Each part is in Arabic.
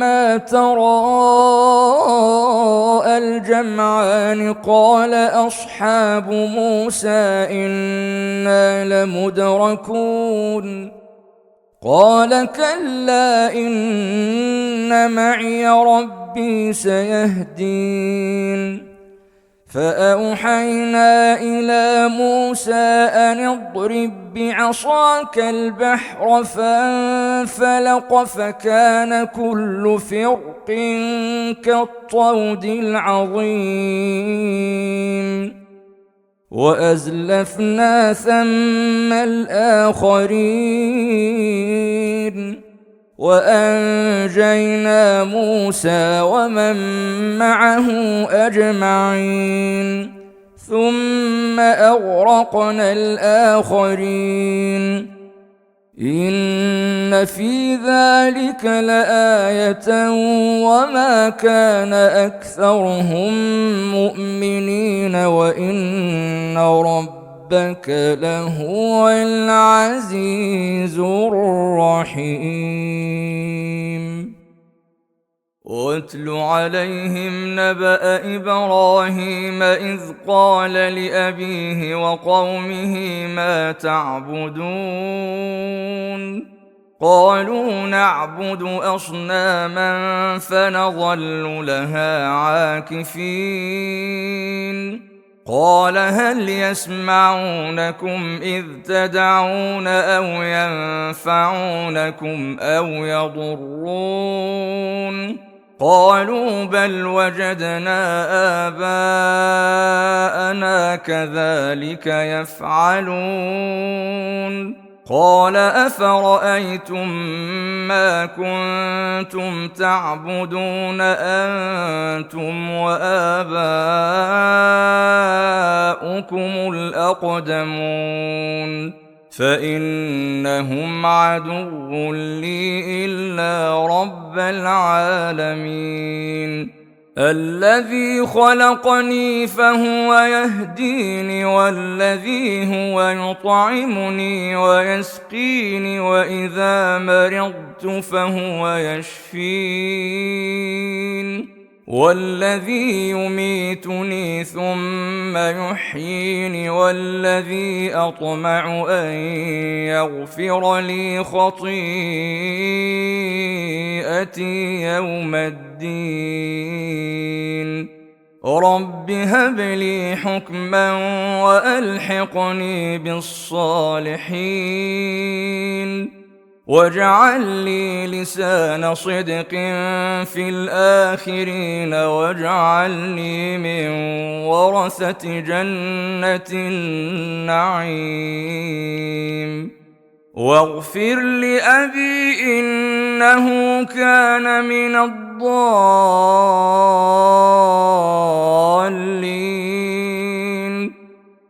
فلما تراءى الجمعان قال أصحاب موسى إنا لمدركون قال كلا إن معي ربي سيهدين فأوحينا إلى موسى أن اضرب بعصاك البحر فانفلق فكان كل فرق كالطود العظيم وأزلفنا ثم الآخرين وأنجينا موسى ومن معه أجمعين ثم أغرقنا الآخرين إن في ذلك لآية وما كان أكثرهم مؤمنين وإن ربك لهو العزيز الرحيم واتل عليهم نبأ إبراهيم إذ قال لأبيه وقومه ما تعبدون قالوا نعبد أصناما فنظل لها عاكفين قال هل يسمعونكم إذ تدعون أو ينفعونكم أو يضرون قالوا بل وجدنا آباءنا كذلك يفعلون قال أفرأيتم ما كنتم تعبدون أنتم وآباؤكم الأقدمون فإنهم عدو لي إلا رب العالمين الذي خلقني فهو يهديني والذي هو يطعمني ويسقيني وإذا مرضت فهو يشفين والذي يميتني ثم يحييني والذي أطمع أن يغفر لي خطيئتي يوم الدين رب هب لي حكما وألحقني بالصالحين واجعل لي لسان صدق في الآخرين واجعلني من ورثة جنة النعيم واغفر لأبي إنه كان من الضالين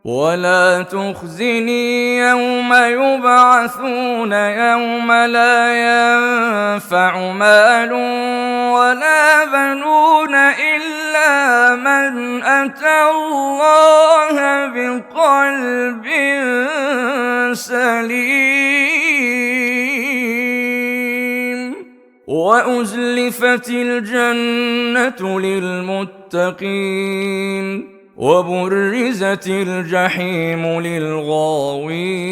ولا تخزني يوم يبعثون يوم لا ينفع مال ولا بنون إلا من أتى الله بقلب سليم وأزلفت الجنة للمتقين وبرزت الجحيم للغاوين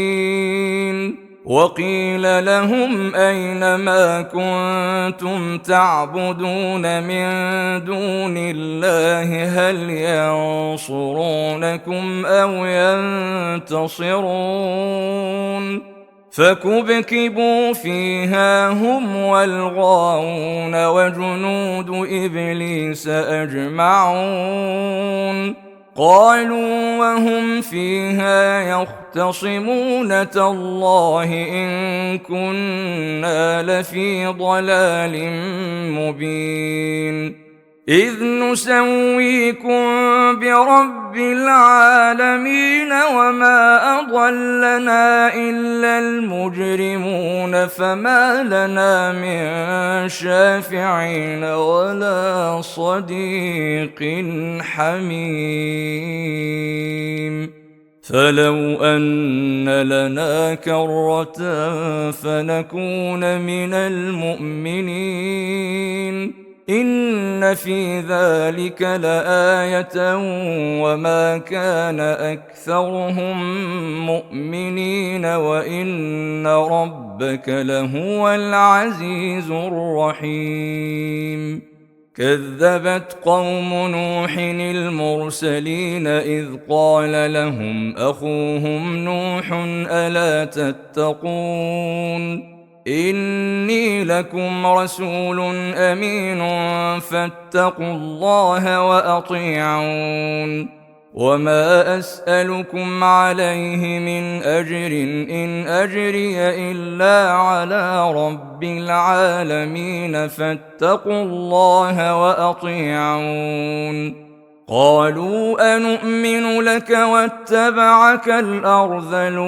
وقيل لهم أين ما كنتم تعبدون من دون الله هل ينصرونكم أو ينتصرون فكبكبوا فيها هم والغاوون وجنود إبليس أجمعون قالوا وهم فيها يختصمون تالله إن كنا لفي ضلال مبين إذ نسويكم برب العالمين وما أضلنا إلا المجرمون فما لنا من شافعين ولا صديق حميم فلو أن لنا كرة فنكون من المؤمنين إن في ذلك لآية وما كان أكثرهم مؤمنين وإن ربك لهو العزيز الرحيم. كذبت قوم نوح المرسلين إذ قال لهم أخوهم نوح ألا تتقون إني لكم رسول أمين فاتقوا الله وأطيعون وما أسألكم عليه من أجر إن أجري إلا على رب العالمين فاتقوا الله وأطيعون قالوا أنؤمن لك واتبعك الأرذلون